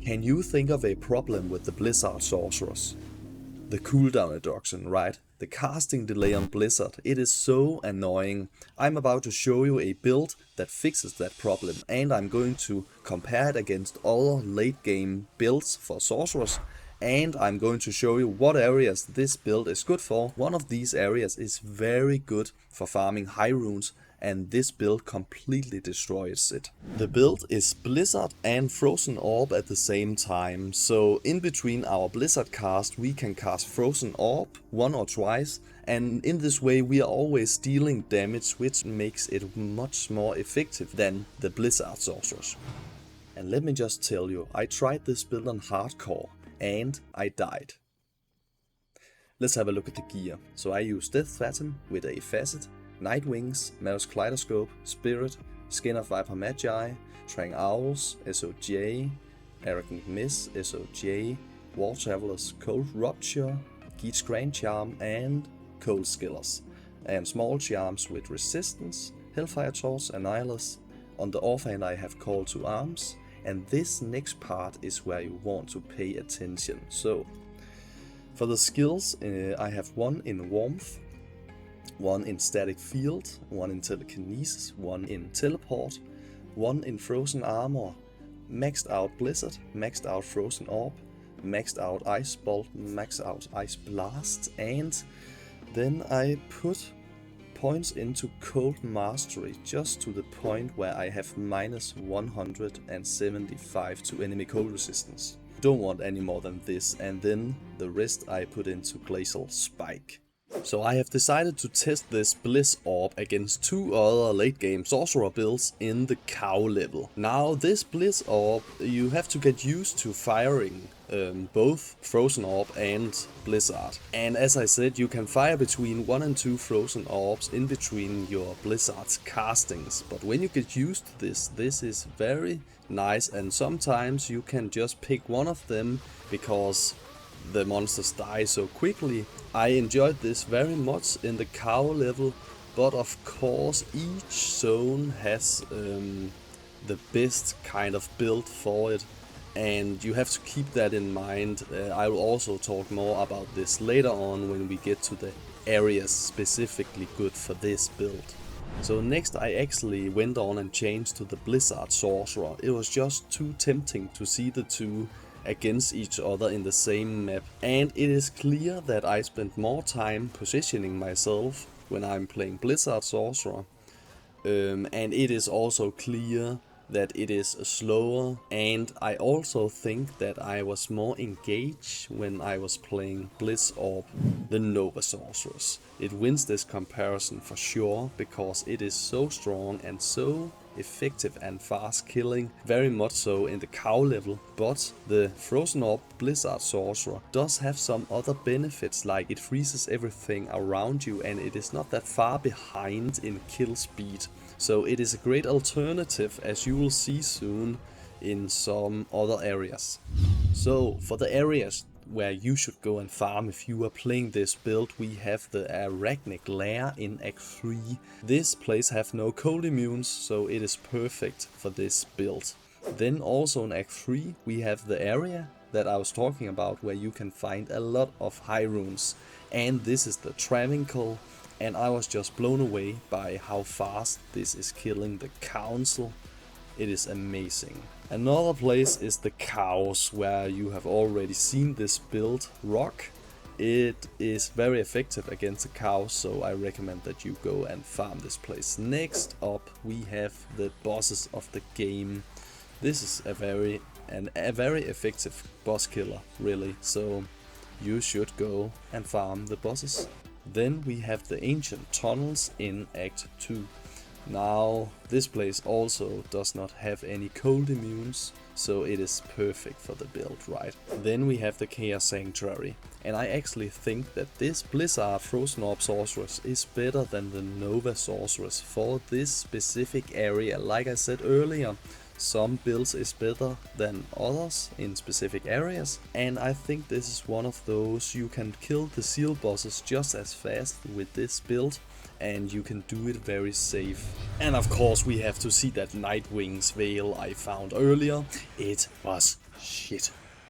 Can you think of a problem with the Blizzard Sorceress? The cooldown reduction, right? The casting delay on Blizzard, it is so annoying. I'm about to show you a build that fixes that problem, and I'm going to compare it against other late game builds for Sorceress, and I'm going to show you what areas this build is good for. One of these areas is very good for farming high runes, and this build completely destroys it. The build is Blizzard and Frozen Orb at the same time, so in between our Blizzard cast we can cast Frozen Orb one or twice, and in this way we are always dealing damage, which makes it much more effective than the Blizzard Sorceress. And let me just tell you, I tried this build on hardcore and I died. Let's have a look at the gear. So I use Death Phantom with a Facet, Night Wings, Mouse Kaleidoscope, Spirit, Skin of Viper Magi, Trang Owls, SOJ, Arrogant Miss, SOJ, War Travelers, Cold Rupture, Geet's Grand Charm, and Cold Skillers. And small charms with Resistance, Hellfire Torch, Andariels. On the offhand I have Call to Arms, and this next part is where you want to pay attention. So, for the skills I have one in Warmth, one in Static Field, one in Telekinesis, one in Teleport, one in Frozen Armor, maxed out Blizzard, maxed out Frozen Orb, maxed out Ice Bolt, maxed out Ice Blast, and then I put points into Cold Mastery just to the point where I have minus 175 to enemy cold resistance. Don't want any more than this, and then the rest I put into Glacial Spike. So I have decided to test this BlizOrb against two other late game sorcerer builds in the cow level. Now this BlizOrb, you have to get used to firing both Frozen Orb and Blizzard. And as I said, you can fire between 1 and 2 Frozen Orbs in between your Blizzard's castings. But when you get used to this is very nice, and sometimes you can just pick one of them because the monsters die so quickly. I enjoyed this very much in the cow level, but of course each zone has the best kind of build for it, and you have to keep that in mind. I will also talk more about this later on when we get to the areas specifically good for this build. So next I actually went on and changed to the Blizzard Sorcerer. It was just too tempting to see the two against each other in the same map, and it is clear that I spend more time positioning myself when I'm playing Blizzard Sorcerer, and it is also clear that it is slower, and I also think that I was more engaged when I was playing BlizOrb than Nova Sorceress. It wins this comparison for sure because it is so strong and so effective and fast killing, very much so in the cow level. But the Frozen Orb Blizzard Sorcerer does have some other benefits, like it freezes everything around you and it is not that far behind in kill speed. So it is a great alternative, as you will see soon in some other areas. So for the areas where you should go and farm if you are playing this build, we have the Arachnic Lair in Act 3. This place have no cold immunes, so it is perfect for this build. Then also in Act 3 we have the area that I was talking about, where you can find a lot of high runes, and this is the Travincal, and I was just blown away by how fast this is killing the council. It is amazing. Another place is the cows, where you have already seen this build, Rock. It is very effective against the cows, so I recommend that you go and farm this place. Next up we have the bosses of the game. This is a very effective boss killer, really, so you should go and farm the bosses. Then we have the Ancient Tunnels in Act 2. Now this place also does not have any cold immunes, so it is perfect for the build, right? Then we have the Chaos Sanctuary, and I actually think that this Blizzard Frozen Orb Sorceress is better than the Nova Sorceress for this specific area. Like I said earlier, some builds is better than others in specific areas, and I think this is one of those. You can kill the seal bosses just as fast with this build, and you can do it very safe. And of course we have to see that Nightwing's Veil I found earlier. It was Shit.